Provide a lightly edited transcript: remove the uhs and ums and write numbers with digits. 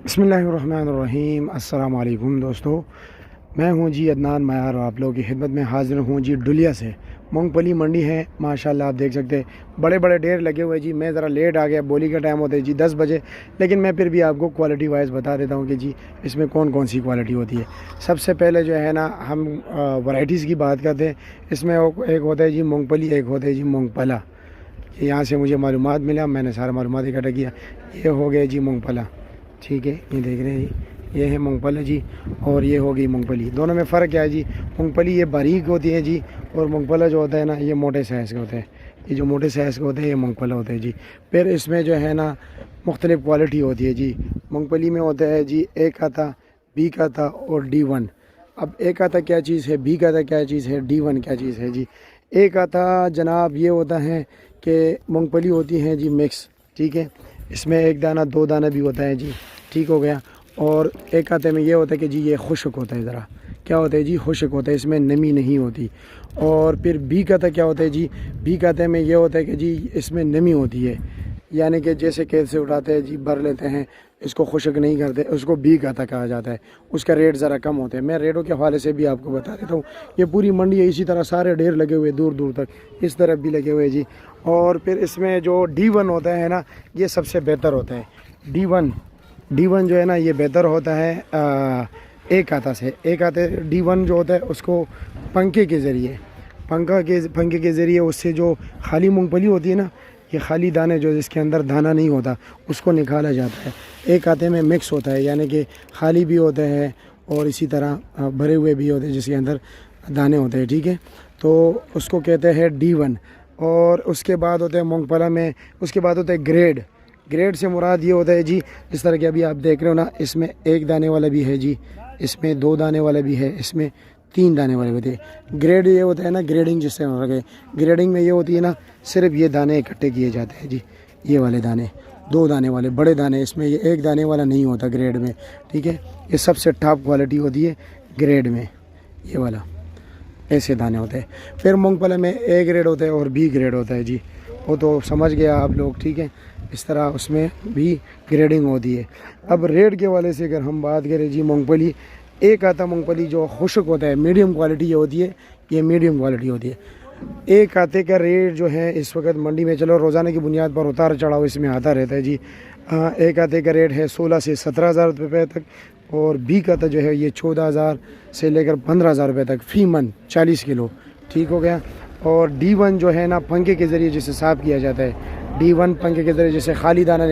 بسم اللہ الرحمن الرحیم۔ السلام علیکم دوستو، میں ہوں جی عدنان معیار اور آپ لوگوں کی خدمت میں حاضر ہوں جی ڈلیا سے۔ مونگ پلی منڈی ہے ماشاءاللہ، آپ دیکھ سکتے ہیں بڑے بڑے ڈھیر لگے ہوئے جی۔ میں ذرا لیٹ آ گیا، بولی کا ٹائم ہوتا ہے جی 10 بجے، لیکن میں پھر بھی آپ کو کوالٹی وائز بتا دیتا ہوں کہ جی اس میں کون کون سی کوالٹی ہوتی ہے۔ سب سے پہلے جو ہے نا ہم ورائٹیز کی بات کرتے ہیں۔ اس میں ایک ہوتا ہے جی مونگ پلی، ایک ہوتا ہے جی مونگ پلا۔ یہاں سے مجھے معلومات ملا، میں نے سارا معلومات اکٹھا کیا۔ یہ ہو گیا جی مونگ پلا، ٹھیک ہے، یہ دیکھ رہے ہیں جی، یہ ہے مونگ پلا جی، اور یہ ہوگی مونگ پلی۔ دونوں میں فرق کیا ہے جی؟ مونگ پلی یہ باریک ہوتی ہے جی، اور مونگ پلا جو ہوتا ہے نا یہ موٹے سائز کا ہوتا ہے۔ یہ جو موٹے سائز کا ہوتا ہے یہ مونگ پلا ہوتا ہے جی۔ پھر اس میں جو ہے نا مختلف کوالٹی ہوتی ہے جی۔ مونگ پلی میں ہوتا ہے جی ایک آتا، بی کا آتا اور D1۔ اب ایک آتا کیا چیز ہے، بی کا آتا کیا چیز ہے، D1 کیا چیز ہے جی؟ ایک آتا جناب یہ ہوتا ہے کہ مونگ پلی ہوتی ہے جی مکس، ٹھیک ہے، اس میں ایک دانہ دو دانہ بھی ہوتا ہے جی، ٹھیک ہو گیا۔ اور ایک آتے میں یہ ہوتا ہے کہ جی یہ خشک ہوتا ہے، ذرا کیا ہوتا ہے جی خشک ہوتا ہے، اس میں نمی نہیں ہوتی۔ اور پھر بی کہتا کیا ہوتا ہے جی؟ بی کہتے میں یہ ہوتا ہے کہ جی اس میں نمی ہوتی ہے، یعنی کہ جیسے کھیت سے اٹھاتے ہیں جی بھر لیتے ہیں، اس کو خشک نہیں کرتے، اس کو بی کہتا کہا جاتا ہے۔ اس کا ریٹ ذرا کم ہوتا ہے، میں ریٹوں کے حوالے سے بھی آپ کو بتا دیتا ہوں۔ یہ پوری منڈی ہے، اسی طرح سارے ڈھیر لگے ہوئے دور دور تک، اس طرف بھی لگے ہوئے جی۔ اور پھر اس میں جو D1 ہوتا ہے نا یہ سب سے بہتر ہوتا ہے۔ D1 جو ہے نا یہ بہتر ہوتا ہے ایک آتا سے۔ ایک آتے D1 جو ہوتا ہے اس کو پنکھے کے ذریعے پنکھے کے ذریعے اس سے جو خالی مونگ پلی ہوتی ہے نا، یہ خالی دانے جو جس کے اندر دانہ نہیں ہوتا اس کو نکالا جاتا ہے۔ ایک آتے میں مکس ہوتا ہے، یعنی کہ خالی بھی ہوتا ہے اور اسی طرح بھرے ہوئے بھی ہوتے ہیں جس کے اندر دانے ہوتے ہیں، ٹھیک ہے، تو اس کو کہتے ہیں D1۔ اور اس کے بعد ہوتا ہے مونگ پلا میں، اس کے بعد ہوتا ہے گریڈ سے مراد یہ ہوتا ہے جی جس طرح کہ ابھی آپ دیکھ رہے ہو نا، اس میں ایک دانے والا بھی ہے جی، اس میں دو دانے والا بھی ہے، اس میں تین دانے والے ہوتے ہیں۔ گریڈ یہ ہوتا ہے نا گریڈنگ جس سے ہم لگے، گریڈنگ میں یہ ہوتی ہے نا صرف یہ دانے اکٹھے کیے جاتے ہیں جی، یہ والے دانے دو دانے والے بڑے دانے، اس میں یہ ایک دانے والا نہیں ہوتا گریڈ میں، ٹھیک ہے۔ یہ سب سے ٹاپ کوالٹی ہوتی ہے گریڈ میں، یہ والا ایسے دانے ہوتے ہیں۔ پھر مونگ پلے میں A گریڈ ہوتا ہے اور B گریڈ ہوتا ہے جی، وہ تو سمجھ گیا آپ لوگ، ٹھیک ہے، اس طرح اس میں بھی گریڈنگ ہوتی ہے۔ اب ریٹ کے والے سے اگر ہم بات کریں جی، مونگ پلی ایک آتا مونگ پلی جو خشک ہوتا ہے میڈیم کوالٹی یہ ہوتی ہے، یہ میڈیم کوالٹی ہوتی ہے۔ ایک آتے کا ریٹ جو ہے اس وقت منڈی میں، چلو روزانہ کی بنیاد پر اتار چڑھاؤ اس میں آتا رہتا ہے جی، ایک آتے کا ریٹ ہے 16 سے 17,000 روپے تک، اور B کا آتا جو ہے یہ 14,000 سے لے کر 15,000 روپے تک فی من 40 کلو، ٹھیک ہو گیا۔ اور D1 جو ہے نا پنکھے کے ذریعے جسے صاف کیا جاتا ہے، D1 پنکھے کے ذریعے جیسے خالی دانہ